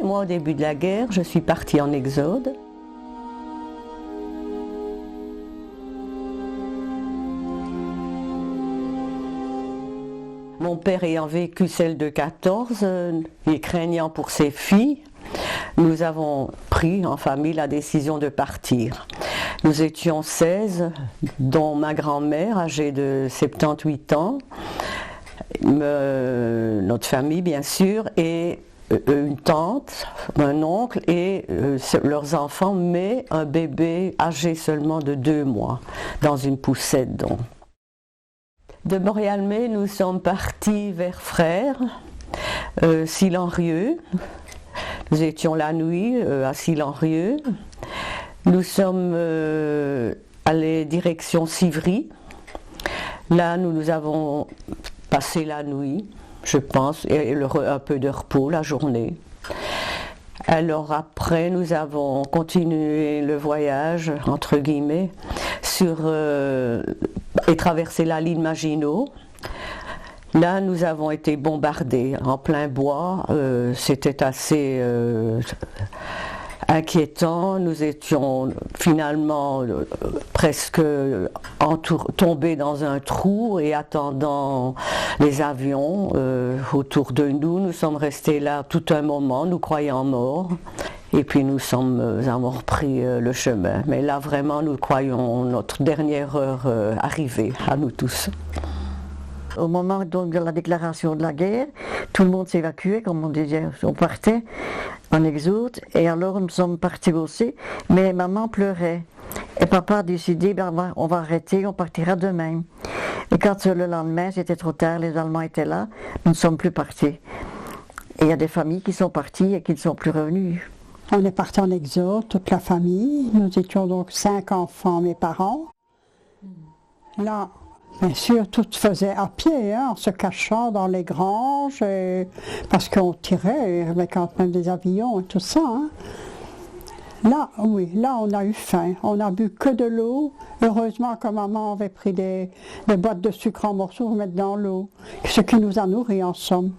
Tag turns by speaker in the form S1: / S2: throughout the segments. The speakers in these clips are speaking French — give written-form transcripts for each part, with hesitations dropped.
S1: Moi, au début de la guerre, je suis partie en exode. Mon père ayant vécu celle de 14, et craignant pour ses filles, nous avons pris en famille la décision de partir. Nous étions 16, dont ma grand-mère, âgée de 78 ans, notre famille bien sûr, et une tante, un oncle et leurs enfants, mais un bébé âgé seulement de 2 mois, dans une poussette donc. De Montréal-May, nous sommes partis vers Frères, Silhenrieux. Nous étions la nuit à Silhenrieux. Nous sommes allés direction Civry. Là, nous avons passé la nuit, je pense, et un peu de repos la journée. Alors après, nous avons continué le voyage, entre guillemets, et traversé la ligne Maginot. Là, nous avons été bombardés en plein bois. C'était assez inquiétant. Nous étions finalement presque tombés dans un trou et attendant les avions autour de nous. Nous sommes restés là tout un moment, nous croyant morts. Et puis nous avons repris le chemin. Mais là, vraiment, nous croyons notre dernière heure arrivée, à nous tous.
S2: Au moment donc de la déclaration de la guerre, tout le monde s'évacuait, comme on disait, on partait en exode, et alors nous sommes partis aussi, mais maman pleurait. Et papa a décidé, on va arrêter, on partira demain. Et quand le lendemain, c'était trop tard, les Allemands étaient là, nous ne sommes plus partis. Et il y a des familles qui sont parties et qui ne sont plus revenues.
S3: On est partis en exode, toute la famille. Nous étions donc 5 enfants, mes parents. Là, bien sûr, tout se faisait à pied, en se cachant dans les granges, parce qu'on tirait, il y avait quand même des avions et tout ça. Là, oui, là on a eu faim. On n'a bu que de l'eau. Heureusement que maman avait pris des boîtes de sucre en morceaux pour mettre dans l'eau, ce qui nous a nourris en somme.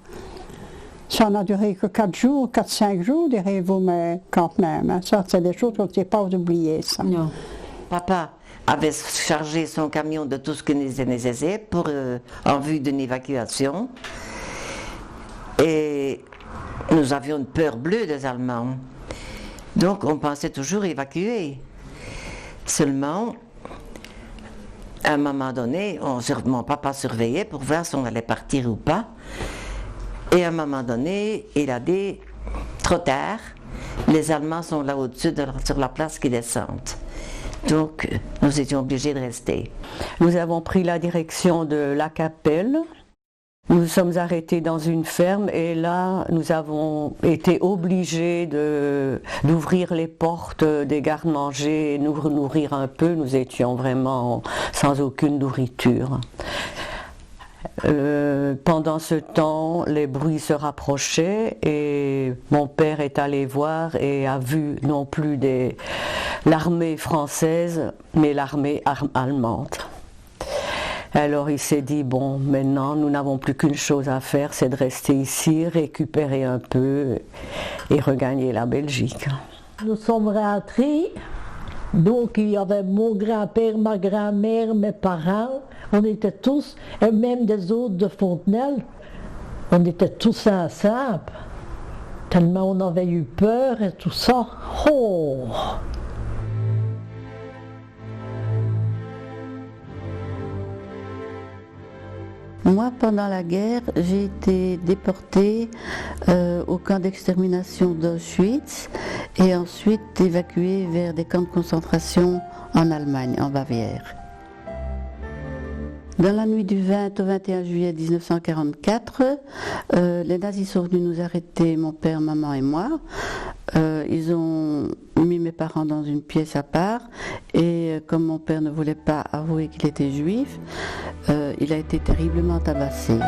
S3: Ça n'a duré que 4-5 jours, direz-vous, mais quand même, ça c'est des choses qu'on ne sait pas oublier, ça.
S4: Non. Papa avait chargé son camion de tout ce qui était nécessaire en vue d'une évacuation. Et nous avions une peur bleue des Allemands. Donc on pensait toujours évacuer. Seulement, à un moment donné, mon papa surveillait pour voir si on allait partir ou pas. Et à un moment donné, il a dit, trop tard, les Allemands sont là au-dessus sur la place qui descendent. Donc, nous étions obligés de rester.
S1: Nous avons pris la direction de La Capelle. Nous sommes arrêtés dans une ferme et là, nous avons été obligés d'ouvrir les portes des gardes-manger et nous nourrir un peu. Nous étions vraiment sans aucune nourriture. Pendant ce temps, les bruits se rapprochaient et mon père est allé voir et a vu non plus l'armée française, mais l'armée allemande. Alors il s'est dit, bon, maintenant nous n'avons plus qu'une chose à faire, c'est de rester ici, récupérer un peu et regagner la Belgique.
S5: Nous sommes rentrés, donc il y avait mon grand-père, ma grand-mère, mes parents, on était tous, et même des autres de Fontenelle, on était tous ensemble, tellement on avait eu peur et tout ça. Oh!
S2: Moi, pendant la guerre, j'ai été déportée au camp d'extermination d'Auschwitz et ensuite évacuée vers des camps de concentration en Allemagne, en Bavière. Dans la nuit du 20 au 21 juillet 1944, les nazis sont venus nous arrêter, mon père, maman et moi,
S6: Ils ont mis mes parents dans une pièce à part et comme mon père ne voulait pas avouer qu'il était juif, il a été terriblement tabassé.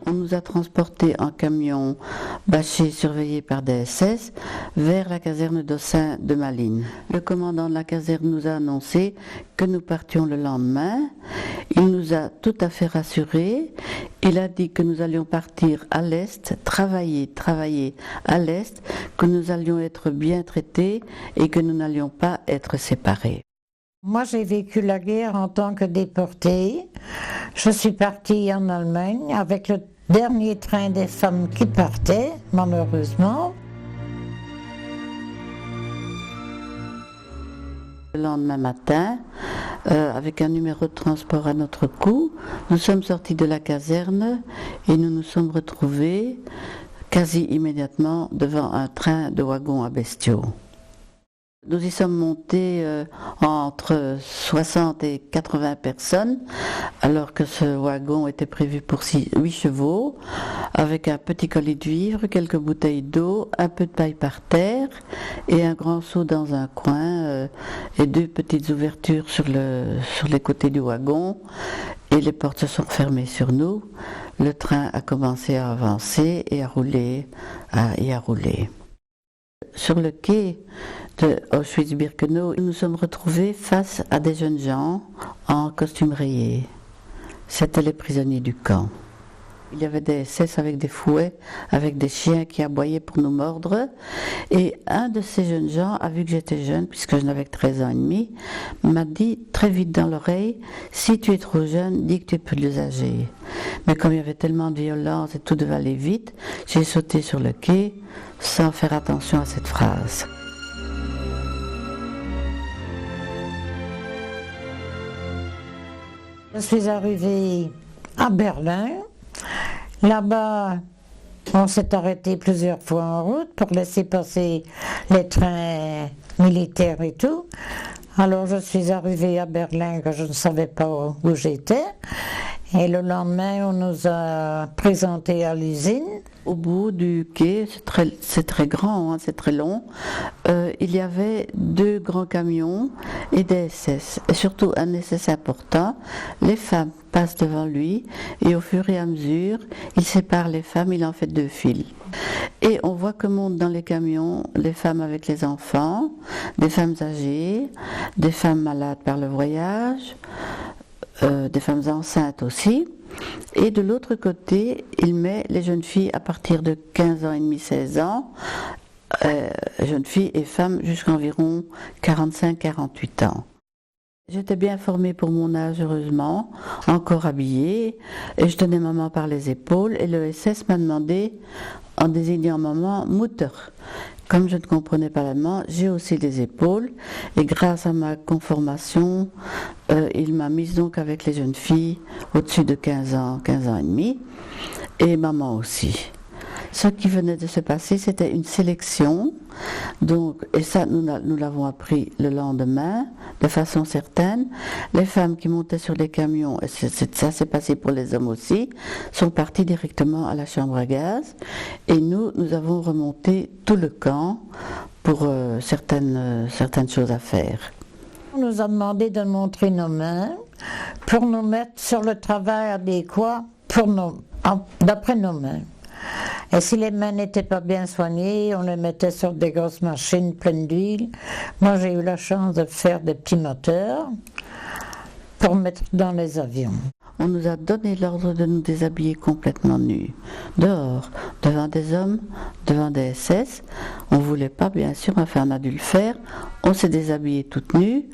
S6: On nous a transportés en camion bâché surveillé par des SS vers la caserne d'Ossin de Malines. Le commandant de la caserne nous a annoncé que nous partions le lendemain. Il nous a tout à fait rassurés. Il a dit que nous allions partir à l'Est, travailler à l'Est, que nous allions être bien traités et que nous n'allions pas être séparés.
S5: Moi, j'ai vécu la guerre en tant que déportée. Je suis partie en Allemagne avec le dernier train des femmes qui partait, malheureusement.
S6: Le lendemain matin, avec un numéro de transport à notre cou, nous sommes sortis de la caserne et nous nous sommes retrouvés quasi immédiatement devant un train de wagons à bestiaux. Nous y sommes montés entre 60 et 80 personnes, alors que ce wagon était prévu pour 8 chevaux, avec un petit colis de vivres, quelques bouteilles d'eau, un peu de paille par terre et un grand seau dans un coin et 2 petites ouvertures sur les côtés du wagon. Et les portes se sont fermées sur nous. Le train a commencé à avancer et à rouler. Sur le quai de Auschwitz-Birkenau, nous nous sommes retrouvés face à des jeunes gens en costume rayé. C'étaient les prisonniers du camp. Il y avait des SS avec des fouets, avec des chiens qui aboyaient pour nous mordre. Et un de ces jeunes gens a vu que j'étais jeune, puisque je n'avais que 13 ans et demi, m'a dit très vite dans l'oreille, si tu es trop jeune, dis que tu es plus âgé. Mais comme il y avait tellement de violence et tout devait aller vite, j'ai sauté sur le quai sans faire attention à cette phrase.
S5: Je suis arrivée à Berlin. Là-bas, on s'est arrêté plusieurs fois en route pour laisser passer les trains militaires et tout. Alors je suis arrivée à Berlin que je ne savais pas où j'étais. Et le lendemain, on nous a présentés à l'usine.
S6: Au bout du quai, c'est très grand, hein, c'est très long, il y avait 2 grands camions et des SS. Et surtout un SS important, les femmes passent devant lui et au fur et à mesure, il sépare les femmes, il en fait 2 files. Et on voit que montent dans les camions les femmes avec les enfants, des femmes âgées, des femmes malades par le voyage, des femmes enceintes aussi. Et de l'autre côté, il met les jeunes filles à partir de 15 ans et demi, 16 ans, jeunes filles et femmes jusqu'à environ 45-48 ans. J'étais bien formée pour mon âge, heureusement, encore habillée, et je tenais maman par les épaules, et le SS m'a demandé, en désignant maman, Mutter. Comme je ne comprenais pas l'allemand, j'ai haussé les épaules, et grâce à ma conformation, il m'a mise donc avec les jeunes filles au-dessus de 15 ans et demi, et maman aussi. Ce qui venait de se passer, c'était une sélection, donc, et ça nous l'avons appris le lendemain, de façon certaine. Les femmes qui montaient sur les camions, et ça s'est passé pour les hommes aussi, sont parties directement à la chambre à gaz, et nous avons remonté tout le camp pour certaines choses à faire.
S5: On nous a demandé de montrer nos mains pour nous mettre sur le travail adéquat d'après nos mains. Et si les mains n'étaient pas bien soignées, on les mettait sur des grosses machines pleines d'huile. Moi, j'ai eu la chance de faire des petits moteurs pour mettre dans les avions.
S6: On nous a donné l'ordre de nous déshabiller complètement nus, dehors, devant des hommes, devant des SS. On ne voulait pas, bien sûr, on a dû le faire. On s'est déshabillés toutes nues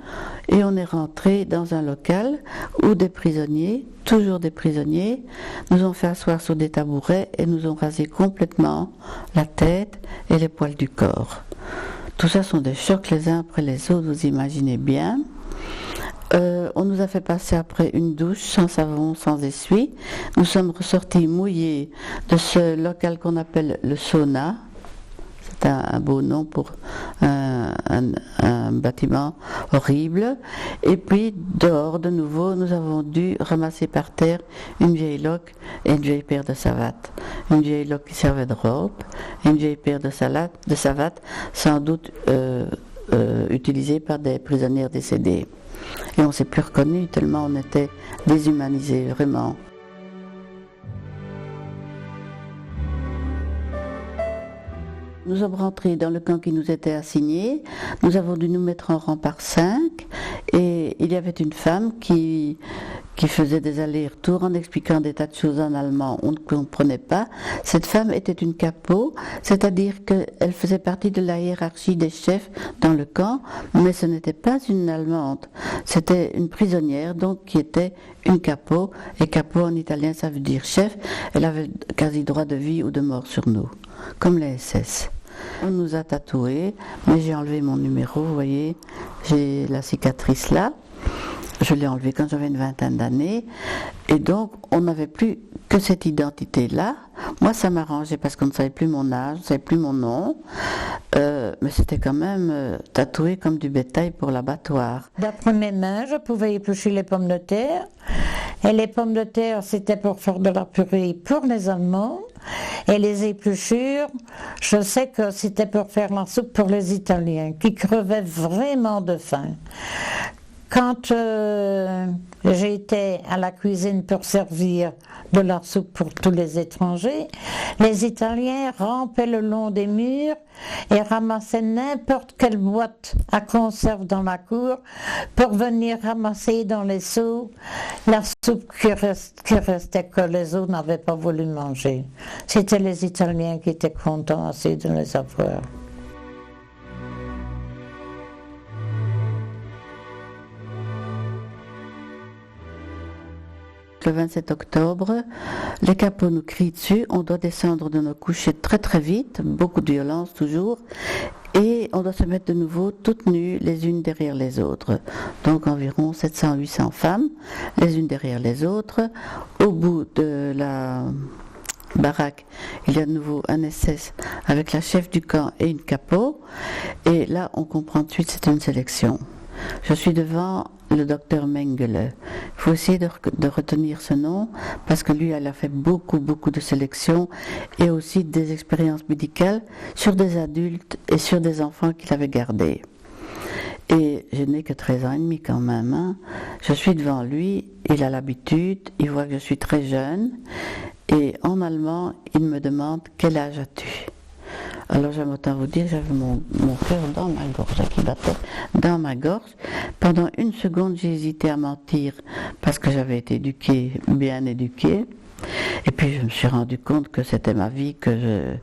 S6: et on est rentré dans un local où des prisonniers, toujours des prisonniers, nous ont fait asseoir sur des tabourets et nous ont rasé complètement la tête et les poils du corps. Tout ça sont des chocs les uns après les autres, vous imaginez bien. On nous a fait passer après une douche sans savon, sans essuie. Nous sommes ressortis mouillés de ce local qu'on appelle le sauna. c'est un beau nom pour un bâtiment horrible. Et puis dehors de nouveau, nous avons dû ramasser par terre une vieille loque et une vieille paire de savates. Une vieille loque qui servait de robe, et une vieille paire de savates, sans doute utilisée par des prisonnières décédées. Et on ne s'est plus reconnu tellement on était déshumanisés, vraiment. Nous sommes rentrés dans le camp qui nous était assigné. Nous avons dû nous mettre en rang par 5. Et il y avait une femme qui faisait des allers-retours en expliquant des tas de choses en allemand. On ne comprenait pas. Cette femme était une capot, c'est-à-dire qu'elle faisait partie de la hiérarchie des chefs dans le camp, mais ce n'était pas une Allemande. C'était une prisonnière, donc, qui était une capot. Et capot en italien, ça veut dire chef. Elle avait quasi droit de vie ou de mort sur nous, comme les SS. On nous a tatoués, mais j'ai enlevé mon numéro, vous voyez, j'ai la cicatrice là. Je l'ai enlevée quand j'avais une vingtaine d'années. Et donc, on n'avait plus que cette identité-là. Moi, ça m'arrangeait parce qu'on ne savait plus mon âge, on ne savait plus mon nom. Mais c'était quand même tatoué comme du bétail pour l'abattoir.
S7: D'après mes mains, je pouvais éplucher les pommes de terre. Et les pommes de terre, c'était pour faire de la purée pour les Allemands. Et les épluchures, je sais que c'était pour faire la soupe pour les Italiens, qui crevaient vraiment de faim. Quand j'étais à la cuisine pour servir de la soupe pour tous les étrangers, les Italiens rampaient le long des murs et ramassaient n'importe quelle boîte à conserve dans la cour pour venir ramasser dans les seaux la soupe qui restait que les autres n'avaient pas voulu manger. C'était les Italiens qui étaient contents assez de les avoir.
S6: Le 27 octobre, les capots nous crient dessus, on doit descendre de nos couchers très très vite, beaucoup de violence toujours, et on doit se mettre de nouveau toutes nues les unes derrière les autres. Donc environ 700-800 femmes, les unes derrière les autres. Au bout de la baraque, il y a de nouveau un SS avec la chef du camp et une capot, et là on comprend tout de suite c'est une sélection. Je suis devant le docteur Mengele. Il faut essayer de retenir ce nom parce que lui, elle a fait beaucoup de sélections et aussi des expériences médicales sur des adultes et sur des enfants qu'il avait gardés. Et je n'ai que 13 ans et demi quand même. Hein. Je suis devant lui, il a l'habitude, il voit que je suis très jeune et en allemand, il me demande « Quel âge as-tu » Alors j'aime autant vous dire, j'avais mon cœur dans ma gorge, qui battait dans ma gorge. Pendant une seconde, j'ai hésité à mentir parce que j'avais été bien éduquée. Et puis je me suis rendu compte que c'était ma vie que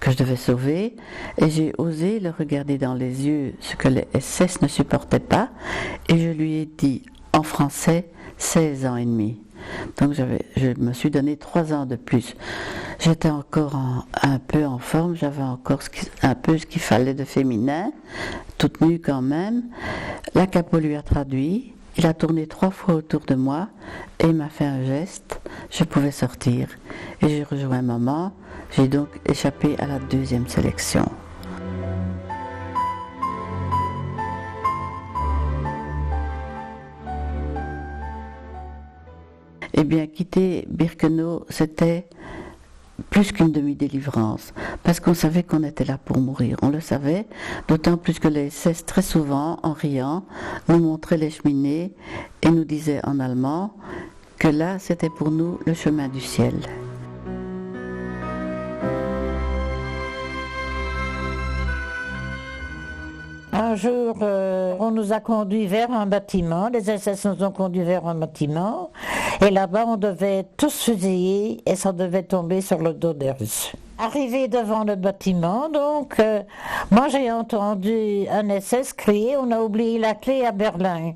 S6: je devais sauver. Et j'ai osé le regarder dans les yeux, ce que les SS ne supportaient pas. Et je lui ai dit en français 16 ans et demi. Donc je me suis donné 3 ans de plus. J'étais encore un peu en forme, j'avais encore un peu ce qu'il fallait de féminin, toute nue quand même. La capot lui a traduit, il a tourné 3 fois autour de moi et il m'a fait un geste, je pouvais sortir. Et j'ai rejoint maman, j'ai donc échappé à la 2e sélection. Eh bien, quitter Birkenau, c'était plus qu'une demi-délivrance, parce qu'on savait qu'on était là pour mourir, on le savait, d'autant plus que les SS, très souvent, en riant, nous montraient les cheminées et nous disaient en allemand que là, c'était pour nous le chemin du ciel.
S7: Un jour, on nous a conduits vers un bâtiment, les SS nous ont conduits vers un bâtiment, et là-bas on devait être tous fusillés et ça devait tomber sur le dos des Russes. Arrivé devant le bâtiment, donc, moi j'ai entendu un SS crier « On a oublié la clé à Berlin ».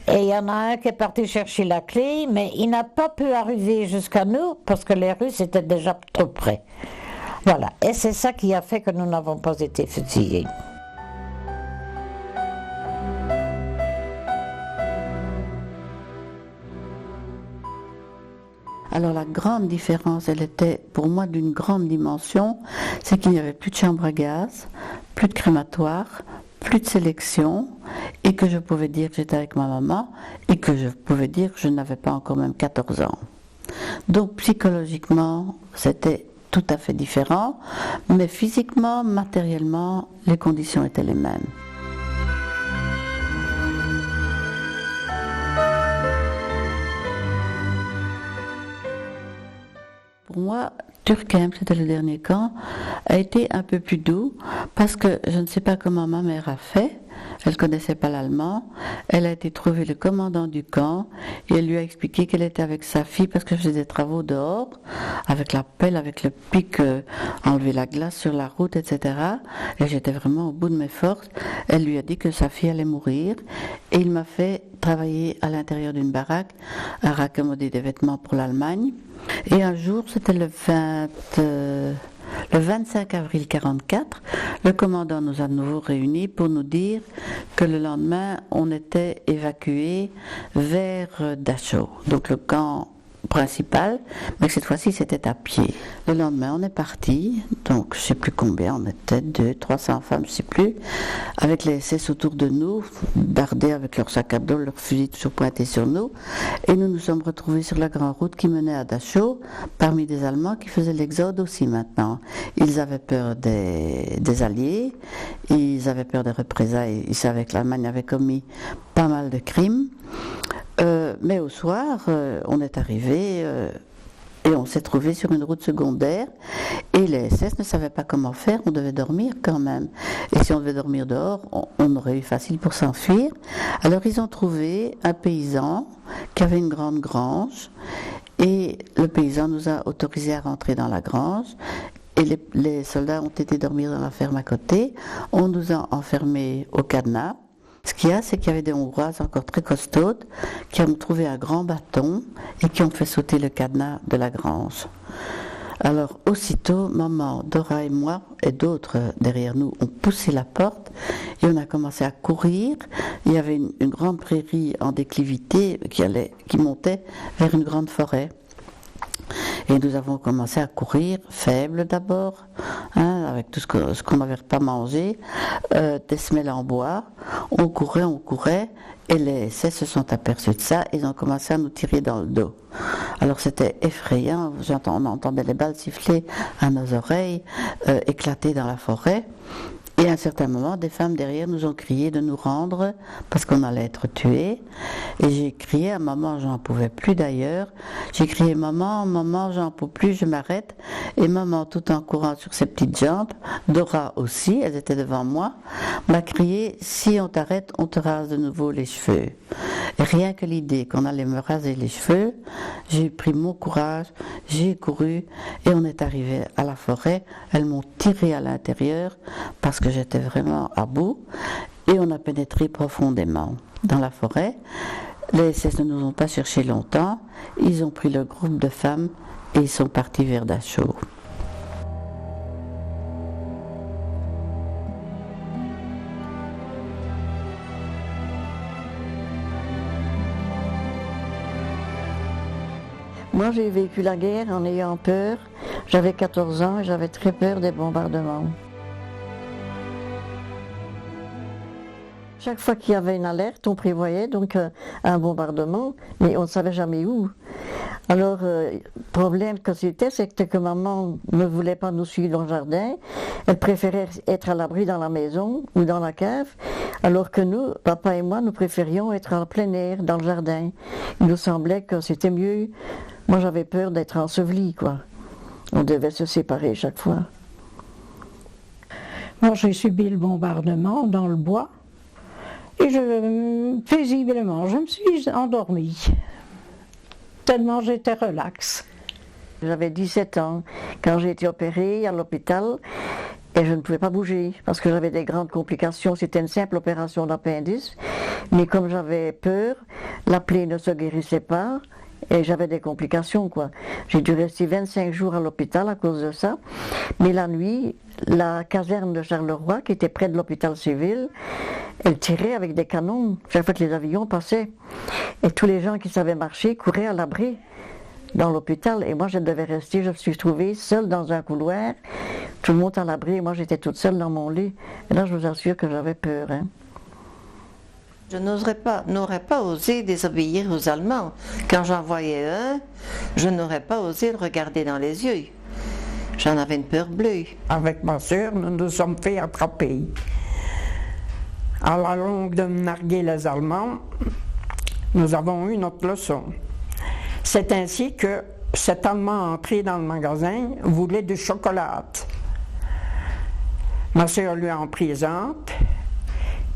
S7: Et il y en a un qui est parti chercher la clé, mais il n'a pas pu arriver jusqu'à nous parce que les Russes étaient déjà trop près. Voilà, et c'est ça qui a fait que nous n'avons pas été fusillés.
S6: Alors la grande différence, elle était pour moi d'une grande dimension, c'est qu'il n'y avait plus de chambre à gaz, plus de crématoire, plus de sélection, et que je pouvais dire que j'étais avec ma maman, et que je pouvais dire que je n'avais pas encore même 14 ans. Donc psychologiquement, c'était tout à fait différent, mais physiquement, matériellement, les conditions étaient les mêmes. Pour moi, Turckheim, c'était le dernier camp, a été un peu plus doux parce que je ne sais pas comment ma mère a fait. Elle ne connaissait pas l'allemand. Elle a été trouver le commandant du camp et elle lui a expliqué qu'elle était avec sa fille parce que je faisais des travaux dehors, avec la pelle, avec le pic, enlever la glace sur la route, etc. Et j'étais vraiment au bout de mes forces. Elle lui a dit que sa fille allait mourir et il m'a fait travailler à l'intérieur d'une baraque à raccommoder des vêtements pour l'Allemagne. Et un jour, c'était le 25 avril 1944, le commandant nous a de nouveau réunis pour nous dire que le lendemain, on était évacué vers Dachau, donc le camp principal, mais que cette fois-ci c'était à pied. Le lendemain on est parti, donc je ne sais plus combien, on était 200-300 femmes, je ne sais plus, avec les SS autour de nous, bardés avec leurs sacs à dos, leurs fusils toujours pointés sur nous, et nous nous sommes retrouvés sur la grande route qui menait à Dachau, parmi des Allemands qui faisaient l'exode aussi maintenant. Ils avaient peur des Alliés, ils avaient peur des représailles, ils savaient que l'Allemagne avait commis pas mal de crimes. Mais au soir, on est arrivé et on s'est trouvé sur une route secondaire et les SS ne savaient pas comment faire, on devait dormir quand même. Et si on devait dormir dehors, on aurait eu facile pour s'enfuir. Alors ils ont trouvé un paysan qui avait une grande grange et le paysan nous a autorisés à rentrer dans la grange. Et les soldats ont été dormir dans la ferme à côté. On nous a enfermés au cadenas. Ce qu'il y a, c'est qu'il y avait des Hongroises encore très costaudes qui ont trouvé un grand bâton et qui ont fait sauter le cadenas de la grange. Alors aussitôt, maman, Dora et moi et d'autres derrière nous ont poussé la porte et on a commencé à courir. Il y avait une grande prairie en déclivité qui montait vers une grande forêt. Et nous avons commencé à courir, faible d'abord, avec tout ce qu'on n'avait pas mangé, des semelles en bois. On courait, et les SS se sont aperçus de ça, ils ont commencé à nous tirer dans le dos. Alors c'était effrayant, on entendait les balles siffler à nos oreilles, éclater dans la forêt. Et à un certain moment, des femmes derrière nous ont crié de nous rendre parce qu'on allait être tués. Et j'ai crié à maman, j'en pouvais plus d'ailleurs. J'ai crié maman, j'en peux plus, je m'arrête. Et maman, tout en courant sur ses petites jambes, Dora aussi, elle était devant moi, m'a crié, si on t'arrête, on te rase de nouveau les cheveux. Et rien que l'idée qu'on allait me raser les cheveux, j'ai pris mon courage, j'ai couru et on est arrivé à la forêt. Elles m'ont tiré à l'intérieur parce que j'étais vraiment à bout et on a pénétré profondément dans la forêt. Les SS ne nous ont pas cherché longtemps, ils ont pris le groupe de femmes et ils sont partis vers Dachau.
S2: Moi, j'ai vécu la guerre en ayant peur. J'avais 14 ans et j'avais très peur des bombardements. Chaque fois qu'il y avait une alerte, on prévoyait donc un bombardement, mais on ne savait jamais où. Alors, le problème que c'était, c'est que maman ne voulait pas nous suivre dans le jardin. Elle préférait être à l'abri dans la maison ou dans la cave, alors que nous, papa et moi, nous préférions être en plein air, dans le jardin. Il nous semblait que c'était mieux. Moi, j'avais peur d'être ensevelie, quoi. On devait se séparer chaque fois.
S3: Moi, j'ai subi le bombardement dans le bois. Et paisiblement, je me suis endormie, tellement j'étais relaxe.
S2: J'avais 17 ans quand j'ai été opérée à l'hôpital et je ne pouvais pas bouger parce que j'avais des grandes complications. C'était une simple opération d'appendice, mais comme j'avais peur, la plaie ne se guérissait pas et j'avais des complications, quoi. J'ai dû rester 25 jours à l'hôpital à cause de ça, mais la nuit, la caserne de Charleroi, qui était près de l'hôpital civil, elle tirait avec des canons chaque fois que les avions passaient. Et tous les gens qui savaient marcher couraient à l'abri dans l'hôpital et moi je devais rester, je me suis trouvée seule dans un couloir, tout le monde à l'abri et moi j'étais toute seule dans mon lit. Et là je vous assure que j'avais peur. Hein.
S4: Je n'aurais pas osé désobéir aux Allemands. Quand j'en voyais un, je n'aurais pas osé le regarder dans les yeux. J'en avais une peur bleue.
S8: Avec ma sœur, nous nous sommes fait attraper. À la longue de narguer les Allemands, nous avons eu notre leçon. C'est ainsi que cet Allemand entré dans le magasin voulait du chocolat. Ma sœur lui en présente.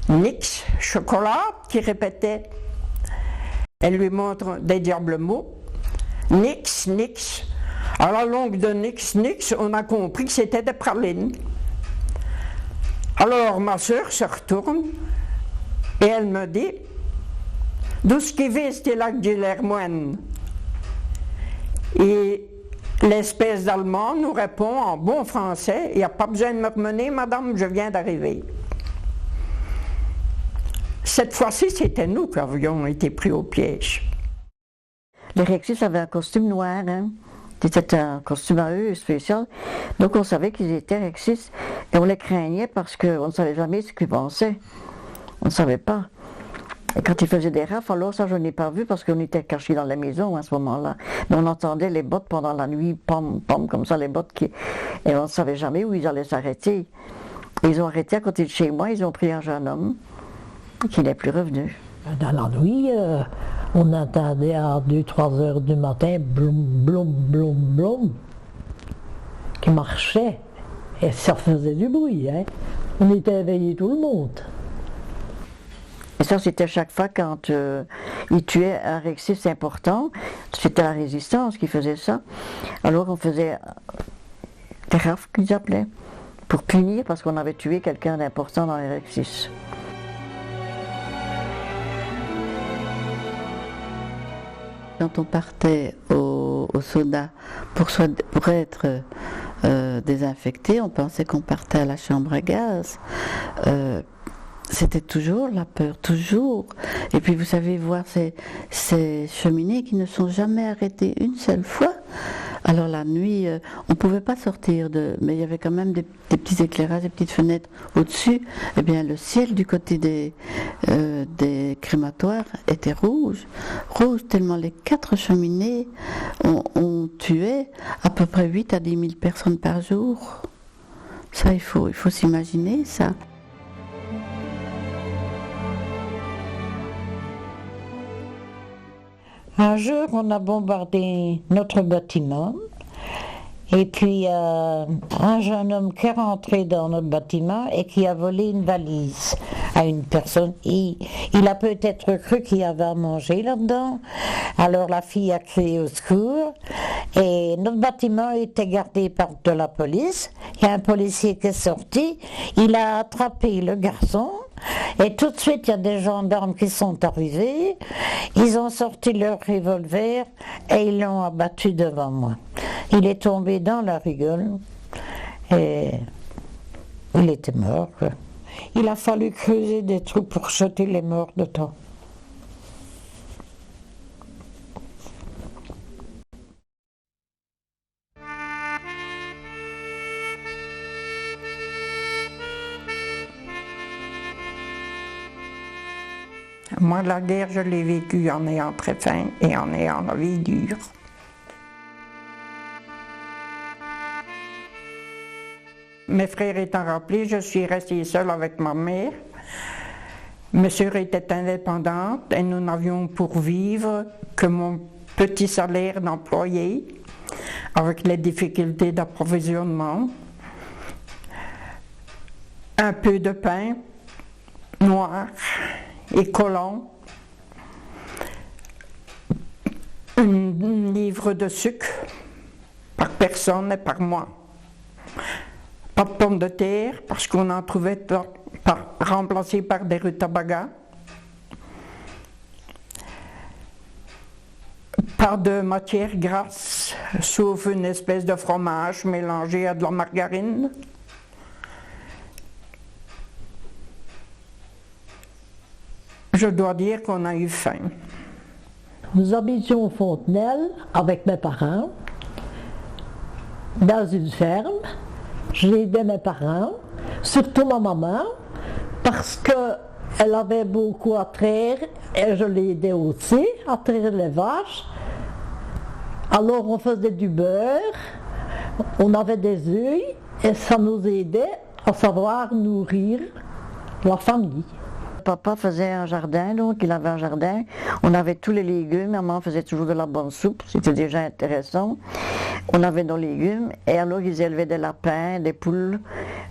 S8: Nix, chocolat, qui répétait. Elle lui montre des diables mots. Nix, nix. À la longue de nix, nix, on a compris que c'était des pralines. Alors ma sœur se retourne et elle me dit d'où ce qui vit c'était là du l'hermoine. Et l'espèce d'Allemand nous répond en bon français, il n'y a pas besoin de me remener, madame, je viens d'arriver. Cette fois-ci, c'était nous qui avions été pris au piège.
S2: Les Rexis avaient un costume noir, hein. C'était un costume à eux spécial. Donc on savait qu'ils étaient Rexis et on les craignait parce qu'on ne savait jamais ce qu'ils pensaient. On ne savait pas. Et quand ils faisaient des rafles, alors ça je n'ai pas vu parce qu'on était cachés dans la maison à ce moment-là. Mais on entendait les bottes pendant la nuit, pom, pom, comme ça, les bottes qui... Et on ne savait jamais où ils allaient s'arrêter. Et ils ont arrêté à côté de chez moi, ils ont pris un jeune homme qui n'est plus revenu.
S5: Dans la nuit, on entendait à 2-3 heures du matin, bloum, bloum, bloum, bloum, qui marchait. Et ça faisait du bruit, hein. On était éveillés tout le monde.
S2: Et ça, c'était chaque fois quand ils tuaient un Rexis important, c'était la résistance qui faisait ça. Alors on faisait des rafles qu'ils appelaient, pour punir parce qu'on avait tué quelqu'un d'important dans les Rexis.
S6: Quand on partait au soda pour être désinfecté, on pensait qu'on partait à la chambre à gaz. C'était toujours la peur, toujours. Et puis vous savez voir ces cheminées qui ne sont jamais arrêtées une seule fois. Alors la nuit, on ne pouvait pas sortir, mais il y avait quand même des petits éclairages, des petites fenêtres au-dessus. Eh bien le ciel du côté des crématoires était rouge, tellement les 4 cheminées on tuait à peu près 8 à 10 000 personnes par jour. Ça, il faut s'imaginer ça.
S7: Un jour, on a bombardé notre bâtiment et puis un jeune homme qui est rentré dans notre bâtiment et qui a volé une valise à une personne. Il a peut-être cru qu'il y avait à manger là-dedans. Alors la fille a crié au secours et notre bâtiment était gardé par de la police. Il y a un policier qui est sorti, il a attrapé le garçon. Et tout de suite, il y a des gendarmes qui sont arrivés, ils ont sorti leur revolver et ils l'ont abattu devant moi. Il est tombé dans la rigole et il était mort. Il a fallu creuser des trous pour jeter les morts dedans.
S8: Moi, la guerre, je l'ai vécue en ayant très faim et en ayant la vie dure. Mes frères étant rappelés, je suis restée seule avec ma mère. Mes sœurs étaient indépendantes et nous n'avions pour vivre que mon petit salaire d'employé, avec les difficultés d'approvisionnement. Un peu de pain noir et collant, un livre de sucre par personne et par mois. Pas de pommes de terre parce qu'on en trouvait remplacées par des rutabagas. Pas de matière grasse, sauf une espèce de fromage mélangé à de la margarine. Je dois dire qu'on a eu faim.
S5: Nous habitions Fontenelle avec mes parents, dans une ferme. J'ai aidé mes parents, surtout ma maman, parce qu'elle avait beaucoup à traire et je l'ai aidée aussi à traire les vaches. Alors on faisait du beurre, on avait des œufs et ça nous aidait à savoir nourrir la famille.
S2: Papa faisait un jardin, donc il avait un jardin. On avait tous les légumes, maman faisait toujours de la bonne soupe, c'était déjà intéressant. On avait nos légumes et alors ils élevaient des lapins, des poules.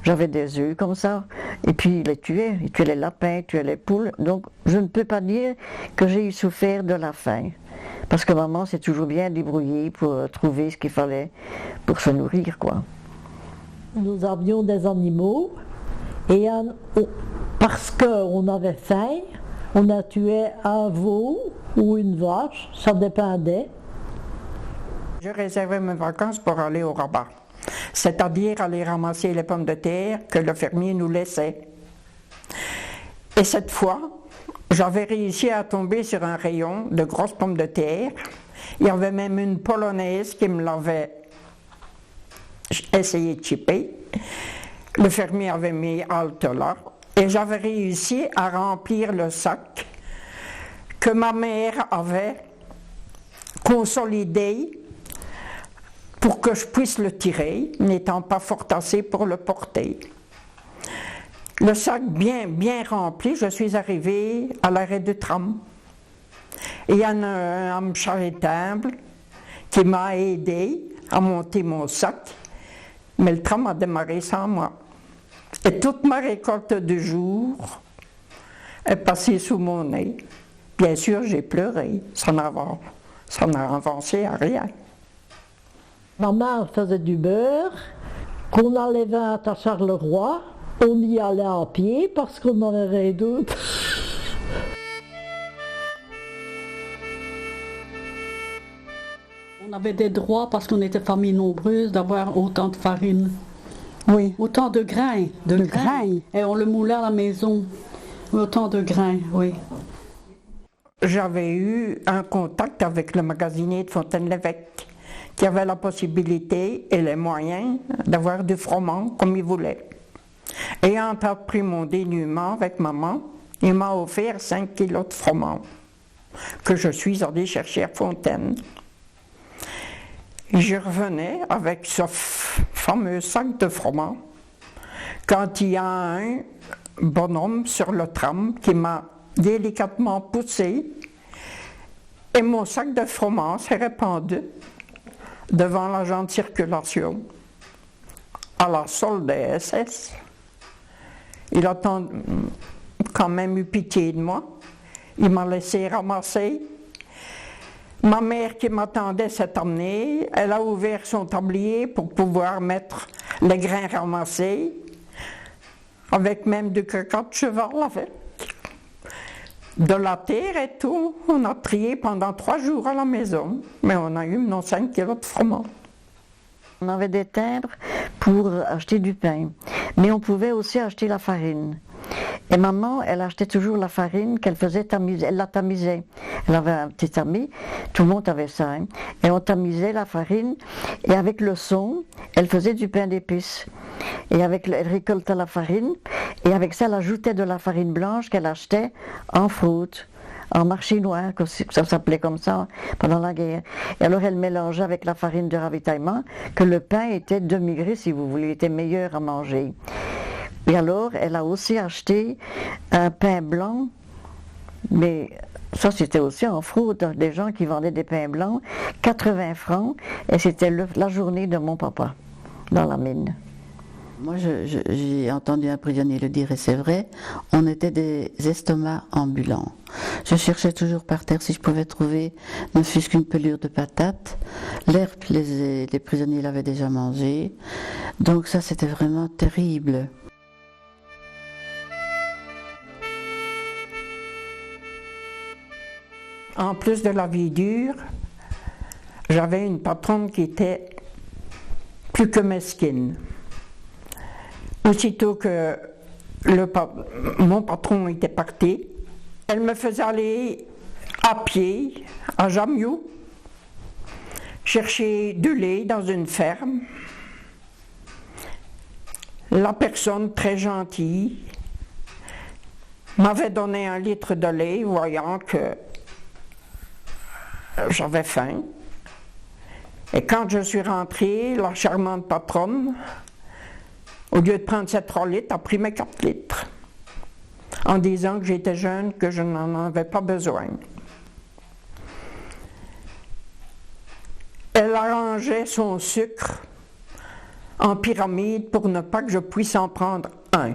S2: J'avais des œufs comme ça. Et puis ils tuaient les lapins, ils tuaient les poules. Donc je ne peux pas dire que j'ai eu souffert de la faim. Parce que maman s'est toujours bien débrouillée pour trouver ce qu'il fallait pour se nourrir, quoi.
S5: Nous avions des animaux et parce qu'on avait faim, on a tué un veau ou une vache, ça dépendait.
S8: Je réservais mes vacances pour aller au rabat, c'est-à-dire aller ramasser les pommes de terre que le fermier nous laissait. Et cette fois, j'avais réussi à tomber sur un rayon de grosses pommes de terre. Il y avait même une Polonaise qui me l'avait essayé de chipper. Le fermier avait mis halte là. Et j'avais réussi à remplir le sac que ma mère avait consolidé pour que je puisse le tirer, n'étant pas fort assez pour le porter. Le sac bien rempli, je suis arrivée à l'arrêt de tram. Et il y a un homme charitable qui m'a aidé à monter mon sac, mais le tram a démarré sans moi. Et toute ma récolte du jour est passée sous mon nez. Bien sûr, j'ai pleuré, ça n'a avancé à rien.
S5: Maman faisait du beurre, qu'on enlevait à Charleroi, on y allait à pied parce qu'on en avait rien d'autre.
S9: On avait des droits parce qu'on était famille nombreuse d'avoir autant de farine.
S3: Oui.
S9: Autant de grains.
S3: De grains.
S9: Et on le moulait à la maison. Autant de grains, oui.
S8: J'avais eu un contact avec le magasinier de Fontaine-l'Évêque qui avait la possibilité et les moyens d'avoir du froment comme il voulait. Ayant appris mon dénuement avec maman, il m'a offert 5 kilos de froment que je suis allée chercher à Fontaine. Et je revenais avec ce fameux sac de froment quand il y a un bonhomme sur le tram qui m'a délicatement poussé et mon sac de froment s'est répandu devant l'agent de circulation à la solde des SS. Il a quand même eu pitié de moi. Il m'a laissé ramasser. Ma mère qui m'attendait s'est emmenée. Elle a ouvert son tablier pour pouvoir mettre les grains ramassés, avec même du caca de cheval avec. De la terre et tout. On a trié pendant 3 jours à la maison, mais on a eu nos 5 kilos de froment.
S2: On avait des timbres pour acheter du pain, mais on pouvait aussi acheter la farine. Et maman, elle achetait toujours la farine qu'elle faisait tamiser, elle la tamisait. Elle avait un petit tamis, tout le monde avait ça, hein. Et on tamisait la farine, et avec le son, elle faisait du pain d'épices. Et elle récoltait la farine, et avec ça, elle ajoutait de la farine blanche qu'elle achetait en fraude, en marché noir, ça s'appelait comme ça pendant la guerre. Et alors elle mélangeait avec la farine de ravitaillement, que le pain était demi-gris, si vous voulez, était meilleur à manger. Et alors, elle a aussi acheté un pain blanc, mais ça c'était aussi en fraude, des gens qui vendaient des pains blancs, 80 francs, et c'était la journée de mon papa, dans la mine.
S6: Moi, j'ai entendu un prisonnier le dire, et c'est vrai, on était des estomacs ambulants. Je cherchais toujours par terre si je pouvais trouver ne fût-ce qu'une pelure de patate. L'herbe, les prisonniers l'avaient déjà mangé, donc ça c'était vraiment terrible.
S8: En plus de la vie dure, j'avais une patronne qui était plus que mesquine. Aussitôt que mon patron était parti, elle me faisait aller à pied à Jamioux, chercher du lait dans une ferme. La personne très gentille m'avait donné 1 litre de lait, voyant que j'avais faim. Et quand je suis rentrée, la charmante patronne, au lieu de prendre ses 3 litres, a pris mes 4 litres, en disant que j'étais jeune, que je n'en avais pas besoin. Elle arrangeait son sucre en pyramide pour ne pas que je puisse en prendre un.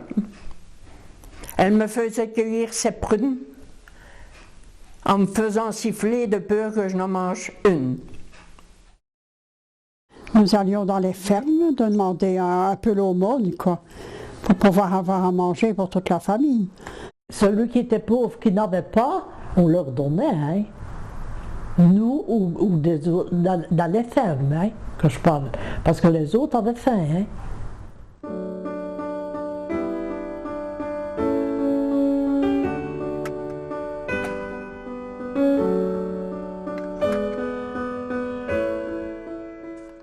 S8: Elle me faisait cueillir ses prunes en me faisant siffler de peur que je n'en mange une.
S3: Nous allions dans les fermes demander un peu l'aumône, quoi, pour pouvoir avoir à manger pour toute la famille.
S5: Celui qui était pauvre, qui n'avait pas, on leur donnait, hein. Nous ou dans les fermes, hein, que je parle, parce que les autres avaient faim, hein.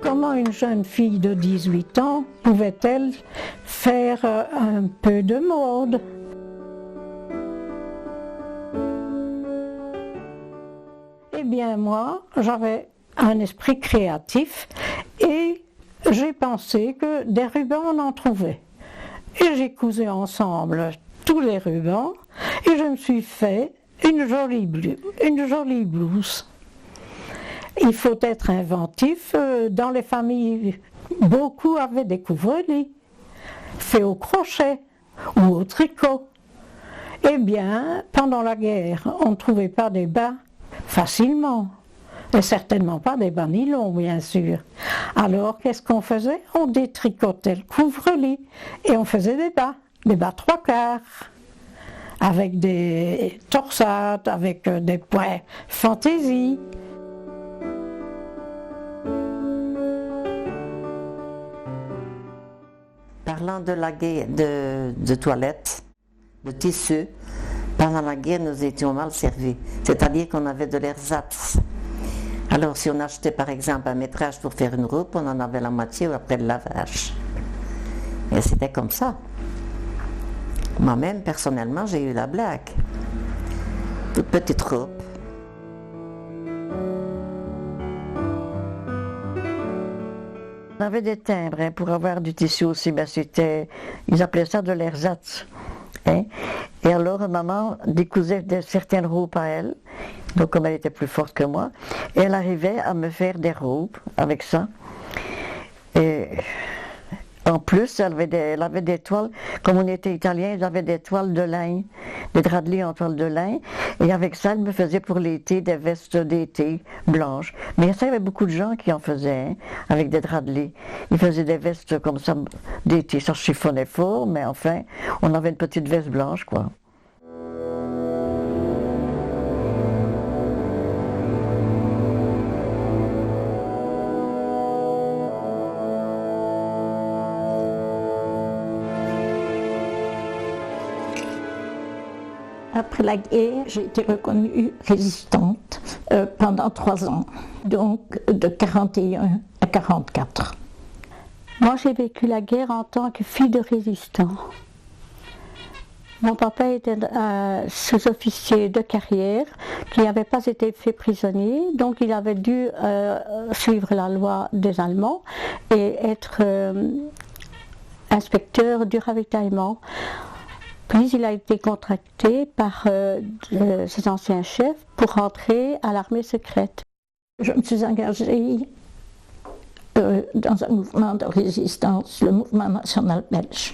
S3: Comment une jeune fille de 18 ans pouvait-elle faire un peu de mode? Eh bien moi, j'avais un esprit créatif et j'ai pensé que des rubans on en trouvait. Et j'ai cousu ensemble tous les rubans et je me suis fait une jolie blouse. Il faut être inventif. Dans les familles, beaucoup avaient des couvre-lits faits au crochet ou au tricot. Eh bien, pendant la guerre, on ne trouvait pas des bas facilement. Et certainement pas des bas nylon, bien sûr. Alors, qu'est-ce qu'on faisait? On détricotait le couvre-lit et on faisait des bas 3/4, avec des torsades, avec des points fantaisie.
S4: Parlant de la guerre de toilettes, de tissus, pendant la guerre, nous étions mal servis. C'est-à-dire qu'on avait de l'ersatz. Alors, si on achetait par exemple un métrage pour faire une robe, on en avait la moitié après le lavage. Et c'était comme ça. Moi-même, personnellement, j'ai eu la blague. Toute petite robe.
S2: On avait des timbres, hein, pour avoir du tissu aussi, ben ils appelaient ça de l'ersatz. Hein. Et alors maman décousait certaines robes à elle, donc comme elle était plus forte que moi, et elle arrivait à me faire des robes avec ça. Et en plus, elle avait des toiles, comme on était italien, j'avais des toiles de lin, des draps de lit en toile de lin, et avec ça, elle me faisait pour l'été des vestes d'été blanches. Mais ça, il y avait beaucoup de gens qui en faisaient, hein, avec des draps de lit. Ils faisaient des vestes comme ça d'été, ça chiffonnait fort, mais enfin, on avait une petite veste blanche, quoi.
S10: Après la guerre, j'ai été reconnue résistante pendant 3 ans, donc de 41 à 44.
S9: Moi, j'ai vécu la guerre en tant que fille de résistant. Mon papa était sous-officier de carrière qui n'avait pas été fait prisonnier, donc il avait dû suivre la loi des Allemands et être inspecteur du ravitaillement. Puis il a été contracté par ses anciens chefs pour rentrer à l'armée secrète.
S10: Je me suis engagée dans un mouvement de résistance, le mouvement national belge,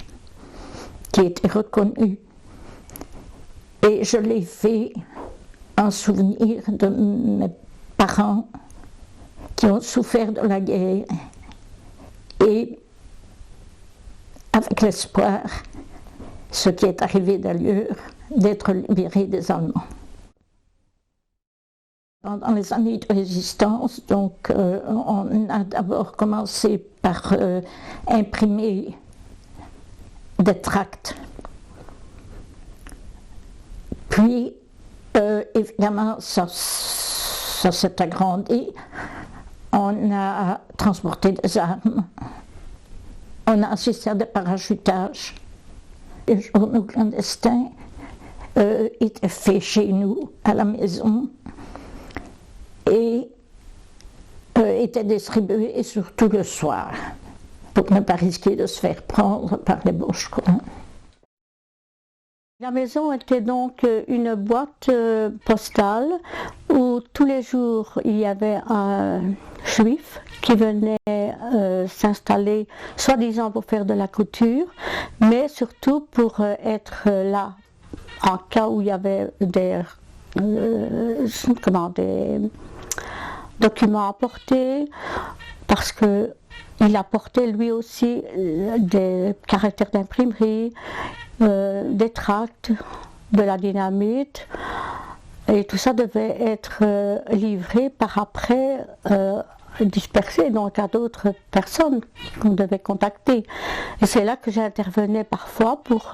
S10: qui était reconnu. Et je l'ai fait en souvenir de mes parents qui ont souffert de la guerre et avec l'espoir, ce qui est arrivé d'ailleurs, d'être libéré des Allemands. Pendant les années de résistance, donc, on a d'abord commencé par imprimer des tracts. Puis, évidemment, ça s'est agrandi. On a transporté des armes. On a assisté à des parachutages. Les journaux clandestins étaient faits chez nous, à la maison, et étaient distribués surtout le soir, pour ne pas risquer de se faire prendre par les bouches.
S9: La maison était donc une boîte postale où tous les jours il y avait un juif qui venait s'installer, soi-disant pour faire de la couture, mais surtout pour être là en cas où il y avait des documents à porter, parce que il apportait lui aussi des caractères d'imprimerie, des tracts, de la dynamite, et tout ça devait être livré par après, dispersé donc à d'autres personnes qu'on devait contacter. Et c'est là que j'intervenais parfois pour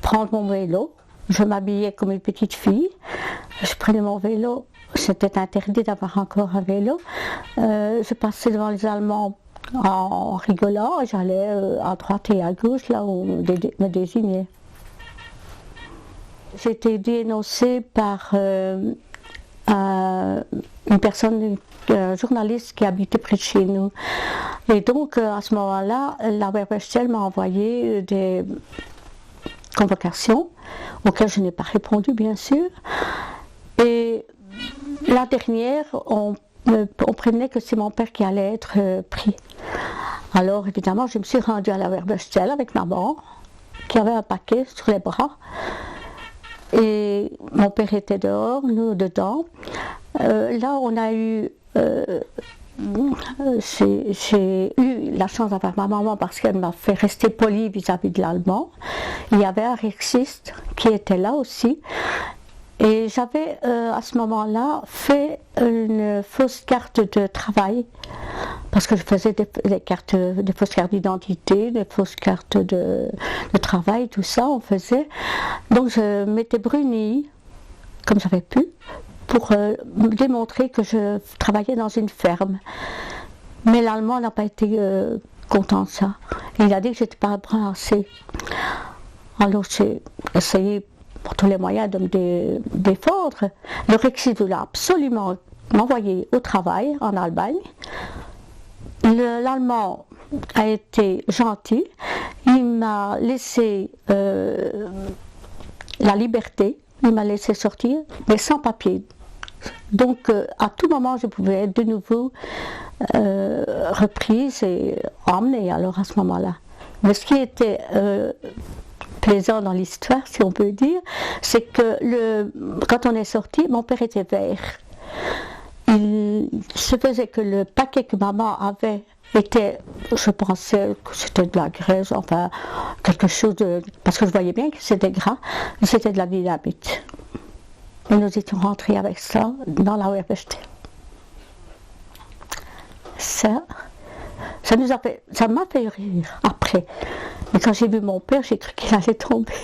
S9: prendre mon vélo. Je m'habillais comme une petite fille, je prenais mon vélo, c'était interdit d'avoir encore un vélo, je passais devant les Allemands en rigolant, et j'allais à droite et à gauche là où on me désignait. J'ai été dénoncée par une personne, un journaliste qui habitait près de chez nous. Et donc à ce moment-là, la Werbestel m'a envoyé des convocations auxquelles je n'ai pas répondu bien sûr. Et la dernière, on prévenait que c'est mon père qui allait être pris. Alors évidemment, je me suis rendue à la Werbestel avec maman, qui avait un paquet sur les bras. Et mon père était dehors, nous dedans. Là, on a eu... j'ai eu la chance d'avoir ma maman parce qu'elle m'a fait rester polie vis-à-vis de l'allemand. Il y avait un rexiste qui était là aussi. Et j'avais à ce moment-là fait une fausse carte de travail, parce que je faisais des fausses cartes d'identité, des fausses cartes de travail, tout ça on faisait. Donc je m'étais brunie, comme j'avais pu, pour démontrer que je travaillais dans une ferme. Mais l'Allemand n'a pas été content de ça. Il a dit que je n'étais pas brun assez. Alors j'ai essayé pour tous les moyens de me défendre. Le Rexit voulait absolument m'envoyer au travail en Allemagne. L'Allemand a été gentil. Il m'a laissé la liberté. Il m'a laissé sortir, mais sans papier. Donc à tout moment je pouvais être de nouveau reprise et emmenée alors à ce moment-là. Mais ce qui était plaisant dans l'histoire, si on peut dire, c'est que quand on est sorti, mon père était vert. Il se faisait que le paquet que maman avait était, je pensais que c'était de la graisse, enfin quelque chose de... parce que je voyais bien que c'était gras, mais c'était de la dynamite. Et nous étions rentrés avec ça dans la Werbestel. Ça m'a fait rire après. Mais quand j'ai vu mon père, j'ai cru qu'il allait tomber.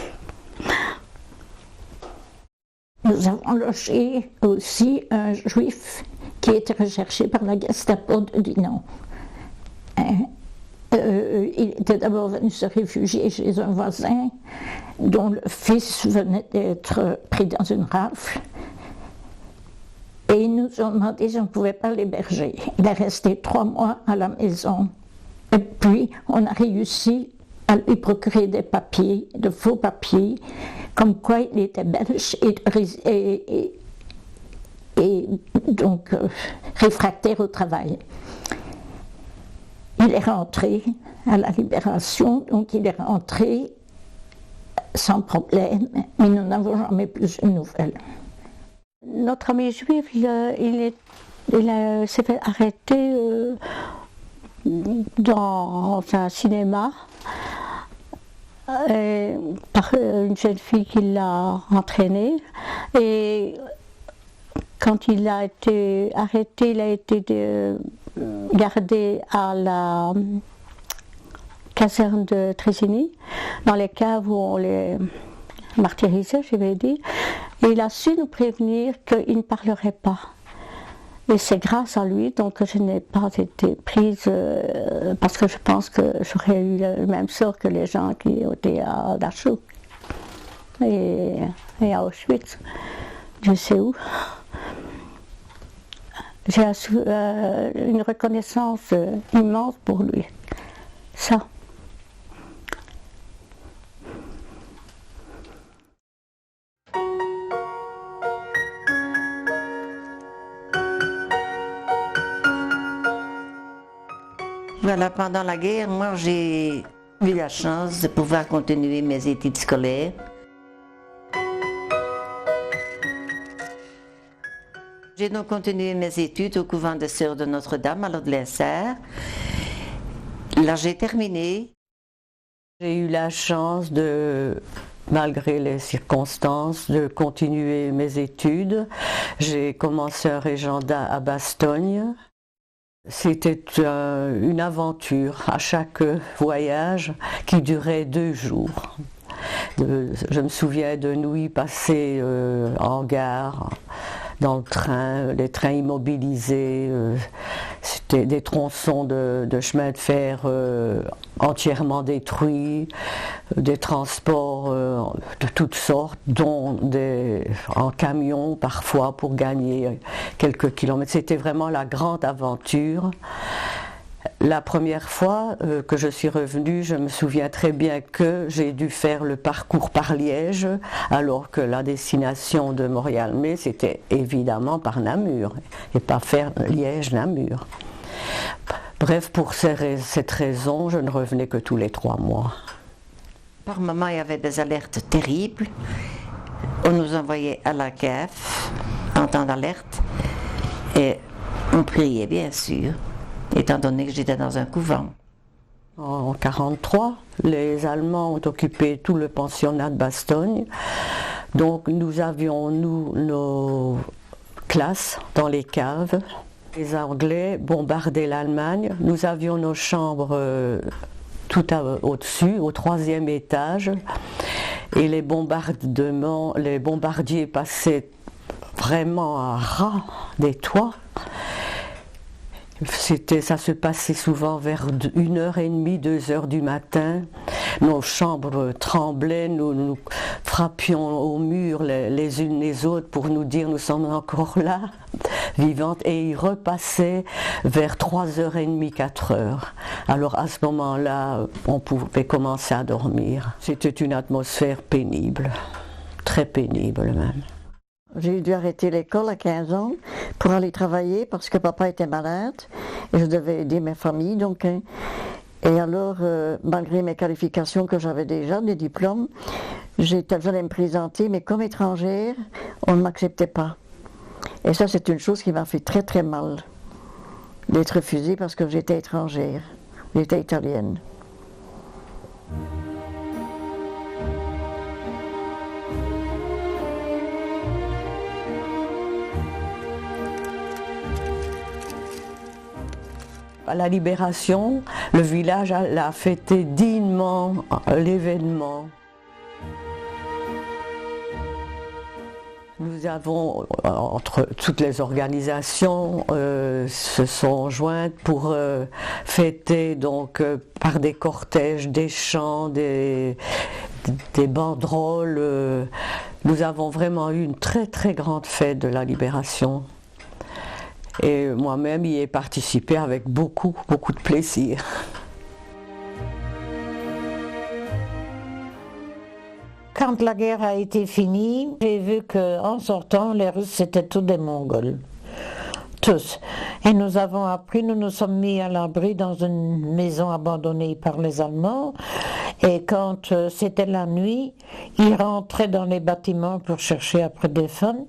S10: Nous avons logé aussi un juif qui était recherché par la Gestapo de Dinan. Il était d'abord venu se réfugier chez un voisin dont le fils venait d'être pris dans une rafle. Et ils nous ont demandé si on ne pouvait pas l'héberger. Il est resté 3 mois à la maison. Et puis, on a réussi à lui procurer des papiers, de faux papiers, comme quoi il était belge et donc réfractaire au travail. Il est rentré à la Libération, donc il est rentré sans problème, mais nous n'avons jamais plus de nouvelles.
S9: Notre ami juif, il s'est fait arrêter dans un cinéma par une jeune fille qui l'a entraîné. Et quand il a été arrêté, il a été gardé à la caserne de Trésigny, dans les caves où on les martyrisait, je vais dire. Et il a su nous prévenir qu'il ne parlerait pas. Et c'est grâce à lui donc, que je n'ai pas été prise, parce que je pense que j'aurais eu le même sort que les gens qui étaient à Dachau et à Auschwitz, je sais où. J'ai une reconnaissance immense pour lui. Ça.
S4: Voilà, pendant la guerre, moi j'ai eu la chance de pouvoir continuer mes études scolaires. J'ai donc continué mes études au couvent des Sœurs de Notre-Dame à l'Aude-les-Serres. Là, j'ai terminé.
S1: J'ai eu la chance de, malgré les circonstances, de continuer mes études. J'ai commencé un régiondat à Bastogne. C'était une aventure à chaque voyage qui durait 2 jours. Je me souviens de nuits passées en gare, dans le train, les trains immobilisés, c'était des tronçons de chemin de fer entièrement détruits, des transports de toutes sortes, dont en camion parfois pour gagner quelques kilomètres. C'était vraiment la grande aventure. La première fois que je suis revenue, je me souviens très bien que j'ai dû faire le parcours par Liège, alors que la destination de Montréal-Metz c'était évidemment par Namur, et pas faire Liège-Namur. Bref, pour cette raison, je ne revenais que tous les 3 mois.
S4: Par moments, il y avait des alertes terribles. On nous envoyait à la CAF en temps d'alerte, et on priait bien sûr, étant donné que j'étais dans un couvent.
S1: En 1943, les Allemands ont occupé tout le pensionnat de Bastogne. Donc nous avions, nos classes dans les caves. Les Anglais bombardaient l'Allemagne. Nous avions nos chambres tout au-dessus, au 3e étage. Et les bombardiers passaient vraiment à ras des toits. Ça se passait souvent vers 1h30, 2h du matin. Nos chambres tremblaient, nous frappions au mur les unes les autres pour nous dire nous sommes encore là, vivantes. Et ils repassaient vers 3h30, 4h. Alors à ce moment-là, on pouvait commencer à dormir. C'était une atmosphère pénible, très pénible même.
S2: J'ai dû arrêter l'école à 15 ans pour aller travailler parce que papa était malade et je devais aider ma famille. Donc, et alors, malgré mes qualifications que j'avais déjà, des diplômes, j'allais me présenter, mais comme étrangère, on ne m'acceptait pas. Et ça, c'est une chose qui m'a fait très très mal, d'être refusée parce que j'étais étrangère, j'étais italienne.
S1: À la Libération, le village a fêté dignement l'événement. Nous avons, entre toutes les organisations, se sont jointes pour fêter donc par des cortèges, des chants, des banderoles. Nous avons vraiment eu une très très grande fête de la Libération. Et moi-même y ai participé avec beaucoup de plaisir.
S7: Quand la guerre a été finie, j'ai vu qu'en sortant, les Russes c'était tous des Mongols. Tous. Et nous avons appris, nous nous sommes mis à l'abri dans une maison abandonnée par les Allemands. Et quand c'était la nuit, ils rentraient dans les bâtiments pour chercher après des femmes.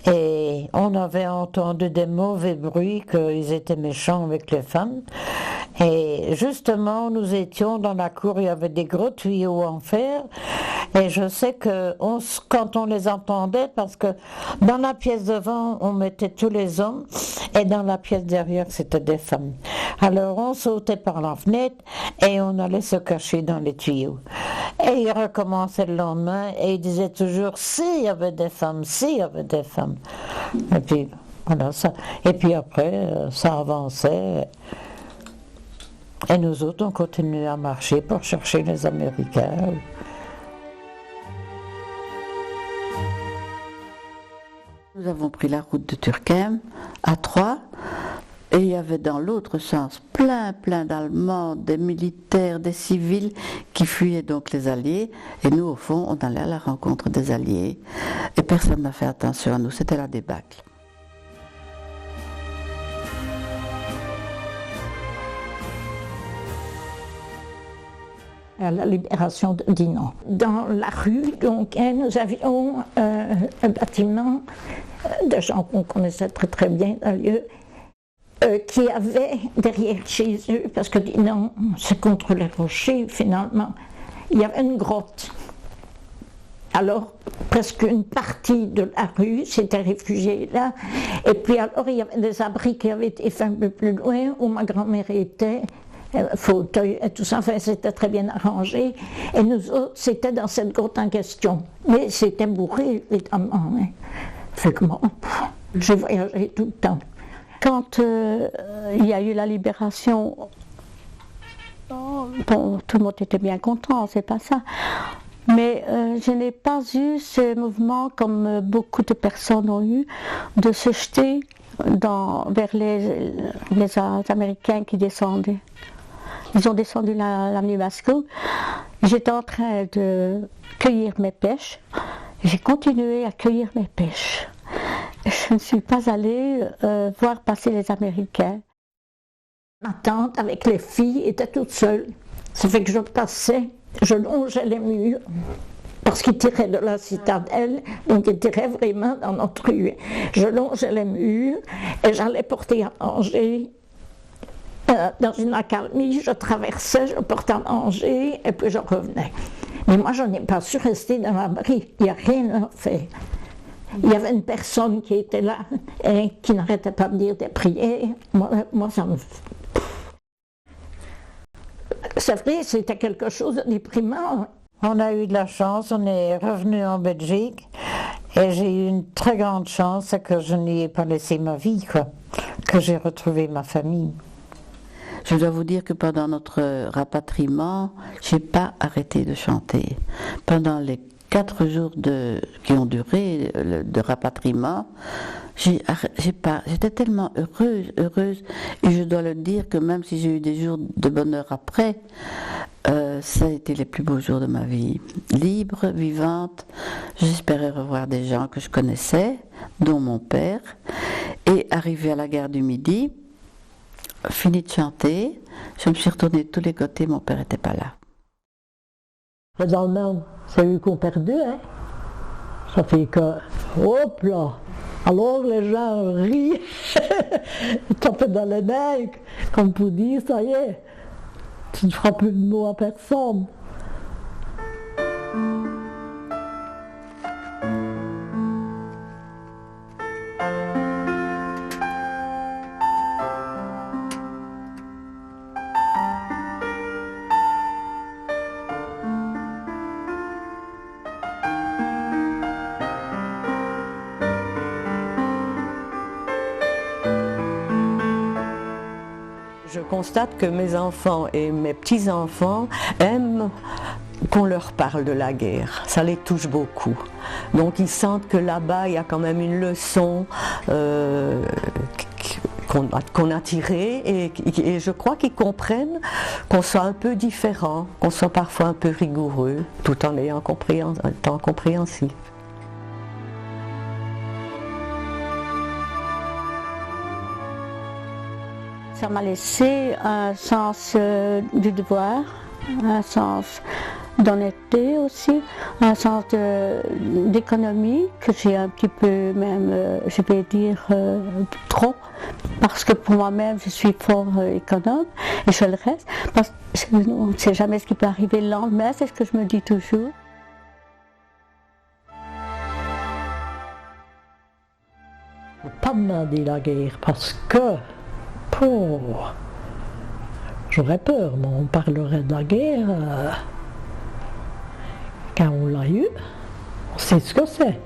S7: Et on avait entendu des mauvais bruits, qu'ils étaient méchants avec les femmes. Et justement, nous étions dans la cour, il y avait des gros tuyaux en fer. Et je sais que quand on les entendait, parce que dans la pièce devant, on mettait tous les hommes, et dans la pièce derrière, c'était des femmes. Alors on sautait par la fenêtre et on allait se cacher dans les tuyaux. Et il recommençait le lendemain et il disait toujours s'il y avait des femmes, s'il y avait des femmes. Et puis voilà ça. Et puis après, ça avançait. Et nous autres, on continuait à marcher pour chercher les Américains.
S6: Nous avons pris la route de Turckheim à Troyes. Et il y avait dans l'autre sens plein d'Allemands, des militaires, des civils qui fuyaient donc les Alliés. Et nous, au fond, on allait à la rencontre des Alliés. Et personne n'a fait attention à nous, c'était la débâcle.
S10: À la libération de Dinant. Dans la rue, donc, nous avions un bâtiment de gens qu'on connaissait très bien d'ailleurs, qui avait derrière chez eux, parce que Dinant, c'est contre les rochers finalement, il y avait une grotte. Alors, presque une partie de la rue s'était réfugiée là, et puis alors il y avait des abris qui avaient été faits un peu plus loin, où ma grand-mère était, fauteuil et tout ça, enfin c'était très bien arrangé, et nous autres, c'était dans cette grotte en question, mais c'était bourré évidemment, hein. Fait que bon, j'ai voyagé tout le temps.
S9: Quand il y a eu la libération, bon, tout le monde était bien content, c'est pas ça. Mais je n'ai pas eu ce mouvement, comme beaucoup de personnes ont eu, de se jeter vers les Américains qui descendaient. Ils ont descendu l'avenue Mascou. J'étais en train de cueillir mes pêches. J'ai continué à cueillir mes pêches. Je ne suis pas allée voir passer les Américains.
S10: Ma tante, avec les filles, était toute seule. Ça fait que je passais, je longeais les murs, parce qu'ils tiraient de la citadelle, donc ils tiraient vraiment dans notre rue. Je longeais les murs et j'allais porter à manger dans une accalmie. Je traversais, je portais à manger et puis je revenais. Mais moi, je n'ai pas su rester dans l'abri. Il n'y a rien à faire. Il y avait une personne qui était là et qui n'arrêtait pas de dire des prières. Moi ça me... C'est vrai, c'était quelque chose de déprimant.
S7: On a eu de la chance, on est revenu en Belgique et j'ai eu une très grande chance, c'est que je n'y ai pas laissé ma vie, quoi, que j'ai retrouvé ma famille.
S6: Je dois vous dire que pendant notre rapatriement, je n'ai pas arrêté de chanter. Pendant les 4 jours qui ont duré de rapatriement, j'étais tellement heureuse, et je dois le dire que même si j'ai eu des jours de bonheur après, ça a été les plus beaux jours de ma vie. Libre, vivante, j'espérais revoir des gens que je connaissais, dont mon père, et arrivé à la gare du Midi, fini de chanter, je me suis retournée de tous les côtés, mon père n'était pas là.
S5: Les Allemands, c'est eux qui ont perdu, hein. Ça fait que, hop là, alors les gens rient, ils tapent dans les mains, comme pour dire, ça y est, tu ne feras plus de mots à personne.
S1: Je constate que mes enfants et mes petits-enfants aiment qu'on leur parle de la guerre. Ça les touche beaucoup. Donc ils sentent que là-bas, il y a quand même une leçon qu'on a tirée et je crois qu'ils comprennent qu'on soit un peu différent, qu'on soit parfois un peu rigoureux, tout en étant compréhensif.
S9: Ça m'a laissé un sens du devoir, un sens d'honnêteté aussi, un sens d'économie que j'ai un petit peu même, je vais dire, trop, parce que pour moi-même je suis fort économe et je le reste, parce que on ne sait jamais ce qui peut arriver le lendemain, c'est ce que je me dis toujours.
S5: Il ne faut pas demander la guerre parce que j'aurais peur, mais on parlerait de la guerre. Quand on l'a eu, on sait ce que c'est.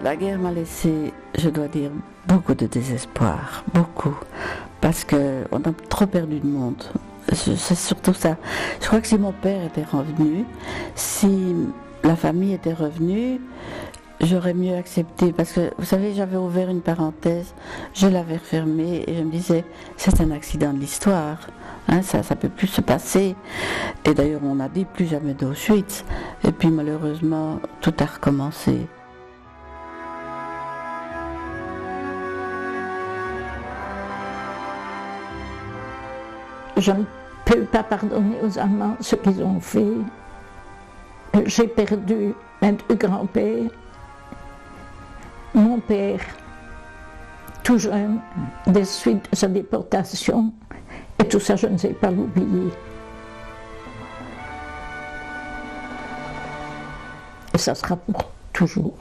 S6: La guerre m'a laissé, je dois dire, beaucoup de désespoir, beaucoup, parce qu'on a trop perdu de monde. C'est surtout ça. Je crois que si mon père était revenu, si la famille était revenue, j'aurais mieux accepté, parce que, vous savez, j'avais ouvert une parenthèse, je l'avais refermée, et je me disais, c'est un accident de l'histoire, hein, ça ne peut plus se passer. Et d'ailleurs, on a dit plus jamais d'Auschwitz, et puis malheureusement, tout a recommencé.
S10: Je ne peux pas pardonner aux Allemands ce qu'ils ont fait. J'ai perdu un deux grands-pères, mon père, tout jeune, des suites de sa déportation, et tout ça, je ne sais pas l'oublier. Et ça sera pour toujours.